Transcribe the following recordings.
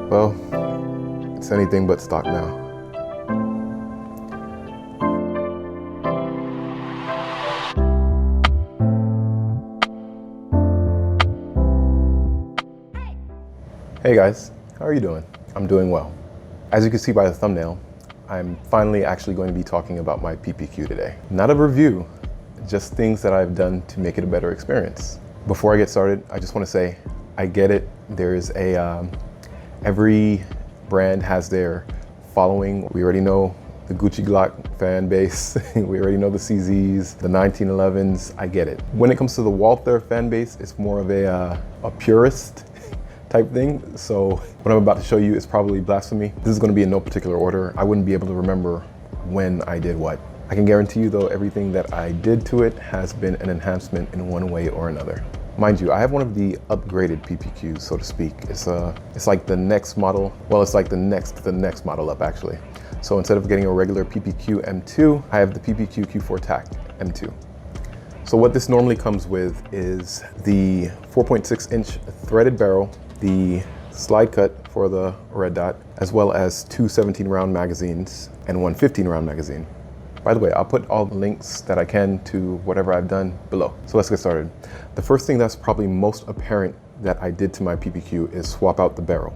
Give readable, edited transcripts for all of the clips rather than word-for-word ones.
Well, it's anything but stock now. Hey guys, how are you doing? I'm doing well. As you can see by the thumbnail, I'm finally actually going to be talking about my PPQ today. Not a review, just things that I've done to make it a better experience. Before I get started, I just want to say, I get it. There's every brand has their following. We already know the Gucci Glock fan base. We already know the CZs, the 1911s. I get it. When it comes to the Walther fan base, it's more of a purist type thing. So what I'm about to show you is probably blasphemy. This is going to be in no particular order. I wouldn't be able to remember when I did what. I can guarantee you though, everything that I did to it has been an enhancement in one way or another. Mind you, I have one of the upgraded PPQs, so to speak. It's like the next model. Well, it's like the next model up actually. So instead of getting a regular PPQ M2, I have the PPQ Q4 TAC M2. So what this normally comes with is the 4.6-inch threaded barrel, the slide cut for the red dot, as well as two 17-round magazines and one 15-round magazine. By the way, I'll put all the links that I can to whatever I've done below. So let's get started. The first thing that's probably most apparent that I did to my PPQ is swap out the barrel.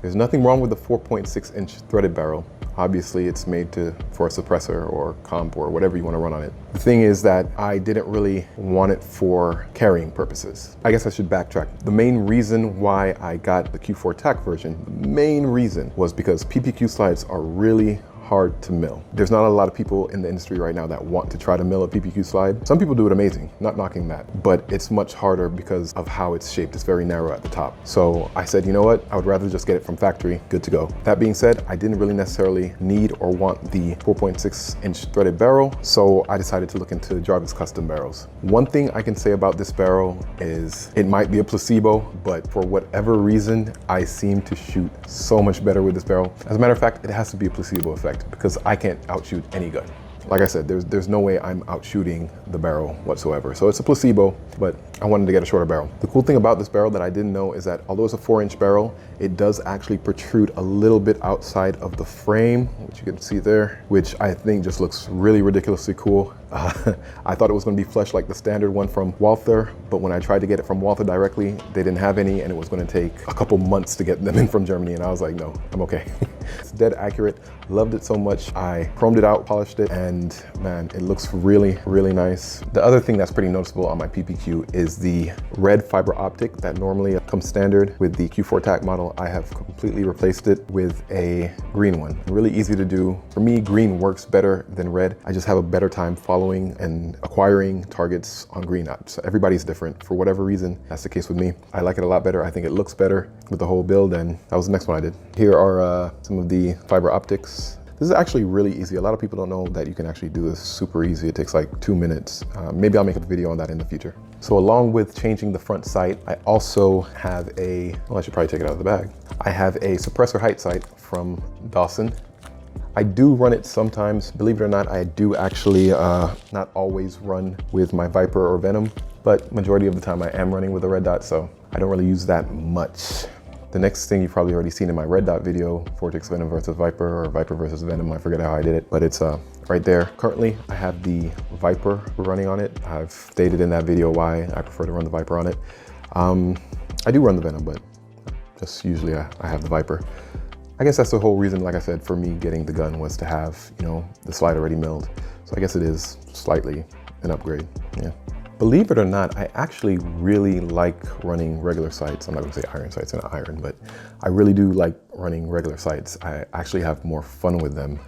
There's nothing wrong with the 4.6-inch threaded barrel. Obviously, it's made for a suppressor or comp or whatever you want to run on it. The thing is that I didn't really want it for carrying purposes. I guess I should backtrack. The main reason why I got the Q4 TAC version, the main reason was because PPQ slides are really hard to mill. There's not a lot of people in the industry right now that want to try to mill a PPQ slide. Some people do it amazing, not knocking that, but it's much harder because of how it's shaped. It's very narrow at the top. So I said, you know what? I would rather just get it from factory, good to go. That being said, I didn't really necessarily need or want the 4.6-inch threaded barrel, so I decided to look into Jarvis custom barrels. One thing I can say about this barrel is it might be a placebo, but for whatever reason, I seem to shoot so much better with this barrel. As a matter of fact, it has to be a placebo effect, because I can't outshoot any gun. Like I said, there's no way I'm outshooting the barrel whatsoever. So it's a placebo, but I wanted to get a shorter barrel. The cool thing about this barrel that I didn't know is that although it's a 4-inch barrel, it does actually protrude a little bit outside of the frame, which you can see there, which I think just looks really ridiculously cool. I thought it was going to be flush like the standard one from Walther, but when I tried to get it from Walther directly, they didn't have any, and it was going to take a couple months to get them in from Germany, and I was like, no, I'm okay. It's dead accurate. Loved it so much. I chromed it out, polished it, and man, it looks really, really nice. The other thing that's pretty noticeable on my PPQ is the red fiber optic that normally comes standard with the Q4 TAC model. I have completely replaced it with a green one. Really easy to do. For me, green works better than red. I just have a better time following and acquiring targets on green. So everybody's different. For whatever reason, that's the case with me. I like it a lot better. I think it looks better with the whole build, and that was the next one I did. Here are some of the fiber optics. This is actually really easy. A lot of people don't know that you can actually do this super easy. It takes like 2 minutes. Maybe I'll make a video on that in the future. So along with changing the front sight, I also have well, I should probably take it out of the bag. I have a suppressor height sight from Dawson. I do run it sometimes. Believe it or not, I do actually not always run with my Viper or Venom, but majority of the time I am running with a red dot, so I don't really use that much. The next thing you've probably already seen in my red dot video, Vortex Venom versus Viper, or Viper versus Venom, I forget how I did it, but it's right there. Currently, I have the Viper running on it. I've stated in that video why I prefer to run the Viper on it. I do run the Venom, but just usually I have the Viper. I guess that's the whole reason, like I said, for me getting the gun was to have, you know, the slide already milled. So I guess it is slightly an upgrade, yeah. Believe it or not, I actually really like running regular sights. I'm not gonna say iron sights, they're not iron, but I really do like running regular sights. I actually have more fun with them.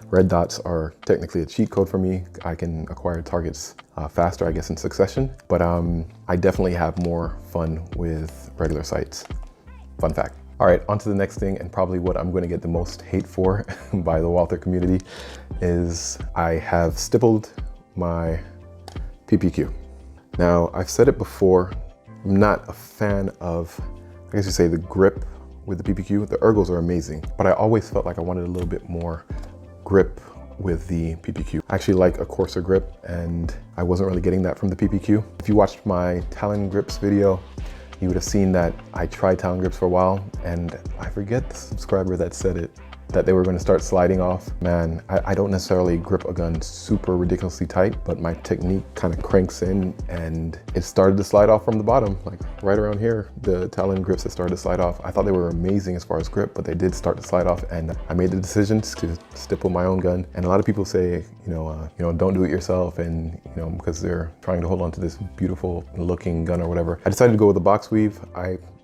Red dots are technically a cheat code for me. I can acquire targets faster, I guess, in succession, but I definitely have more fun with regular sights. Fun fact. All right, on to the next thing, and probably what I'm gonna get the most hate for by the Walther community is I have stippled my PPQ. Now, I've said it before, I'm not a fan of, I guess you say, the grip with the PPQ. The ergos are amazing, but I always felt like I wanted a little bit more grip with the PPQ. I actually like a coarser grip, and I wasn't really getting that from the PPQ. If you watched my Talon grips video, you would have seen that I tried Talon grips for a while, and I forget the subscriber that said it, that they were going to start sliding off. Man, I don't necessarily grip a gun super ridiculously tight, but my technique kind of cranks in and it started to slide off from the bottom, like right around here. The Talon grips that started to slide off. I thought they were amazing as far as grip, but they did start to slide off, and I made the decision to stipple my own gun. And a lot of people say, don't do it yourself, and because they're trying to hold on to this beautiful looking gun or whatever. I decided to go with a box weave.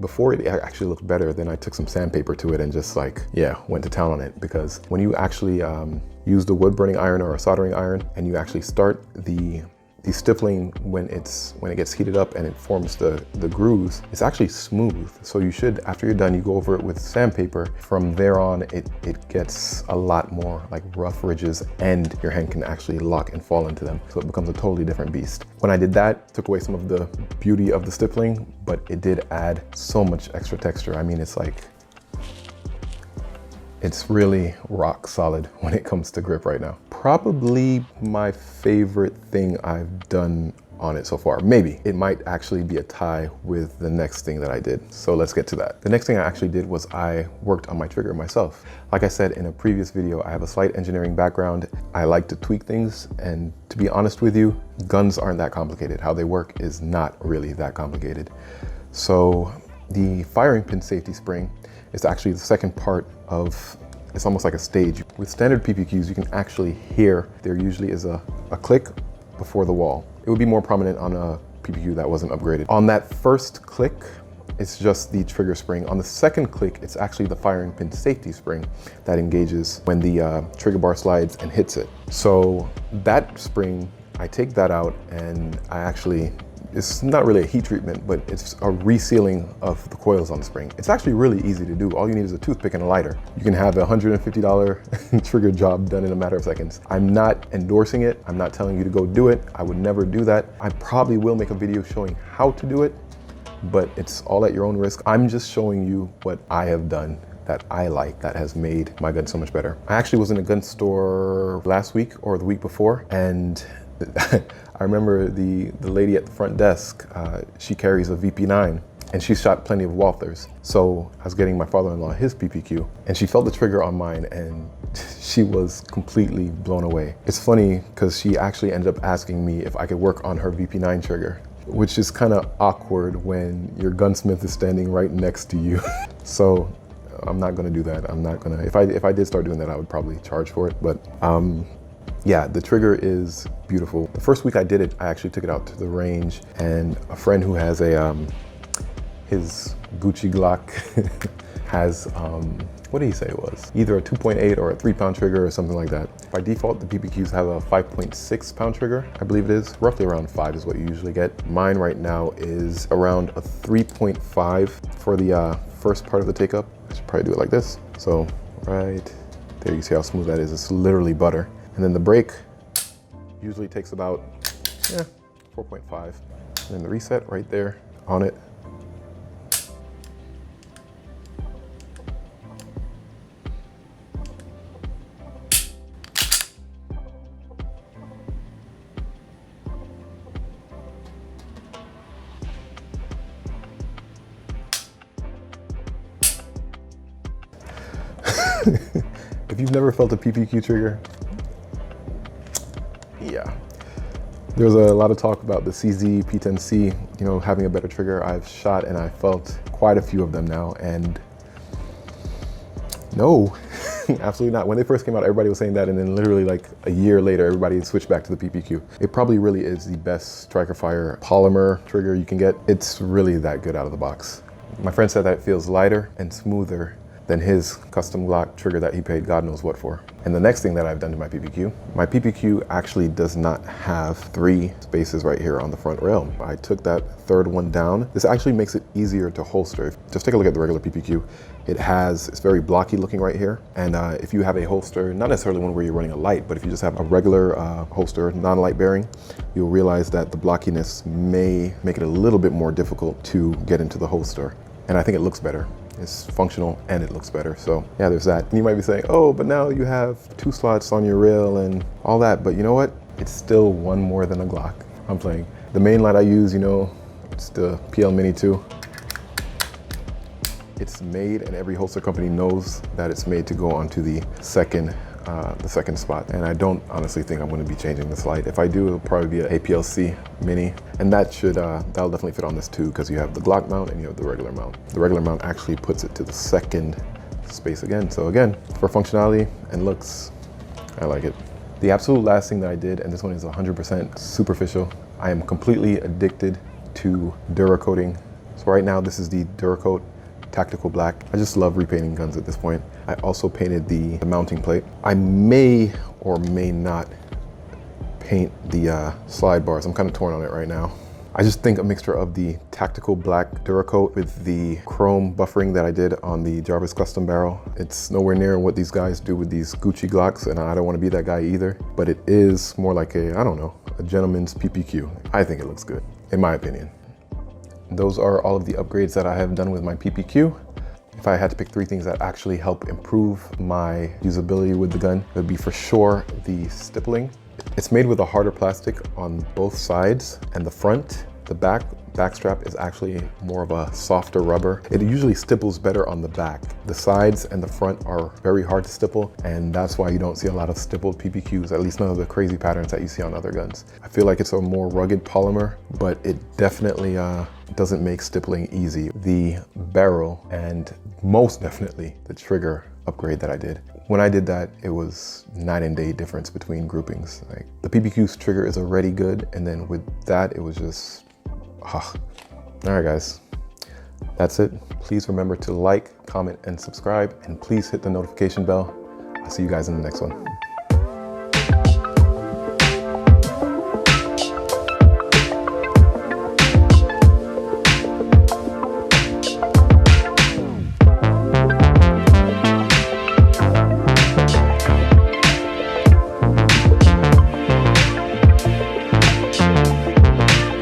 Before it actually looked better, then I took some sandpaper to it and just went to town on it, because when you actually use the wood burning iron or a soldering iron and you actually start the stippling, when it gets heated up and it forms the grooves, it's actually smooth. So you should, after you're done, you go over it with sandpaper. From there on, it gets a lot more like rough ridges, and your hand can actually lock and fall into them. So it becomes a totally different beast. When I did that, it took away some of the beauty of the stippling, but it did add so much extra texture. I mean, it's really rock solid when it comes to grip right now. Probably my favorite thing I've done on it so far. Maybe it might actually be a tie with the next thing that I did. So let's get to that. The next thing I actually did was I worked on my trigger myself. Like I said in a previous video, I have a slight engineering background. I like to tweak things, and to be honest with you, guns aren't that complicated. How they work is not really that complicated. So the firing pin safety spring is actually the second part of, it's almost like a stage. With standard PPQs, you can actually hear there usually is a click before the wall. It would be more prominent on a PPQ that wasn't upgraded. On that first click, it's just the trigger spring. On the second click, it's actually the firing pin safety spring that engages when the trigger bar slides and hits it. So that spring, I take that out and it's not really a heat treatment, but it's a resealing of the coils on the spring. It's actually really easy to do. All you need is a toothpick and a lighter. You can have a $150 trigger job done in a matter of seconds. I'm not endorsing it. I'm not telling you to go do it. I would never do that. I probably will make a video showing how to do it, but it's all at your own risk. I'm just showing you what I have done that I like, that has made my gun so much better. I actually was in a gun store last week or the week before, and I remember the lady at the front desk, she carries a VP9 and she shot plenty of Walthers. So I was getting my father-in-law his PPQ, and she felt the trigger on mine and she was completely blown away. It's funny because she actually ended up asking me if I could work on her VP9 trigger, which is kind of awkward when your gunsmith is standing right next to you. So I'm not gonna do that. I'm not gonna, if I did start doing that, I would probably charge for it, but yeah, the trigger is beautiful. The first week I did it, I actually took it out to the range, and a friend who has his Gucci Glock has, what did he say it was? Either a 2.8 or a 3-pound trigger or something like that. By default, the PPQs have a 5.6-pound trigger, I believe it is. Roughly around 5 is what you usually get. Mine right now is around a 3.5 for the first part of the take up. I should probably do it like this. So right there, you see how smooth that is. It's literally butter. And then the brake usually takes about 4.5. And then the reset right there on it. If you've never felt a PPQ trigger, yeah. There's a lot of talk about the CZ P10C, having a better trigger. I've shot and I felt quite a few of them now, and no, absolutely not. When they first came out, everybody was saying that, and then literally like a year later, everybody switched back to the PPQ. It probably really is the best striker fire polymer trigger you can get. It's really that good out of the box. My friend said that it feels lighter and smoother than his custom Glock trigger that he paid God knows what for. And the next thing that I've done to my PPQ actually does not have 3 spaces right here on the front rail. I took that third one down. This actually makes it easier to holster. Just take a look at the regular PPQ. It's very blocky looking right here. And if you have a holster, not necessarily one where you're running a light, but if you just have a regular holster, non-light bearing, you'll realize that the blockiness may make it a little bit more difficult to get into the holster. And I think it looks better. It's functional and it looks better. So yeah, there's that. And you might be saying, oh, but now you have 2 slots on your rail and all that. But you know what? It's still one more than a Glock. I'm playing. The main light I use, it's the PL Mini 2. it's made, and every holster company knows that it's made to go onto the second spot. And I don't honestly think I'm going to be changing the slide. If I do, it'll probably be a APLC mini, and that'll definitely fit on this too, because you have the Glock mount and you have the regular mount. The regular mount actually puts it to the second space again. So again, for functionality and looks, I like it. The absolute last thing that I did, and this one is 100% superficial, I am completely addicted to Duracoating. So right now, this is the Duracoat Tactical Black. I just love repainting guns at this point. I also painted the mounting plate. I may or may not paint the slide bars. I'm kind of torn on it right now. I just think a mixture of the Tactical Black Duracoat with the chrome buffering that I did on the Jarvis Custom Barrel. It's nowhere near what these guys do with these Gucci Glocks, and I don't want to be that guy either, but it is more like a gentleman's PPQ. I think it looks good, in my opinion. Those are all of the upgrades that I have done with my PPQ. If I had to pick 3 things that actually help improve my usability with the gun, it would be for sure the stippling. It's made with a harder plastic on both sides, and the front, the back strap is actually more of a softer rubber. It usually stipples better on the back. The sides and the front are very hard to stipple, and that's why you don't see a lot of stippled PPQs, at least none of the crazy patterns that you see on other guns. I feel like it's a more rugged polymer, but it definitely doesn't make stippling easy. The barrel, and most definitely the trigger upgrade that I did. When I did that, it was night and day difference between groupings. Like, the PPQ's trigger is already good, and then with that, it was just, All right, guys, that's it. Please remember to like, comment, and subscribe, and please hit the notification bell. I'll see you guys in the next one.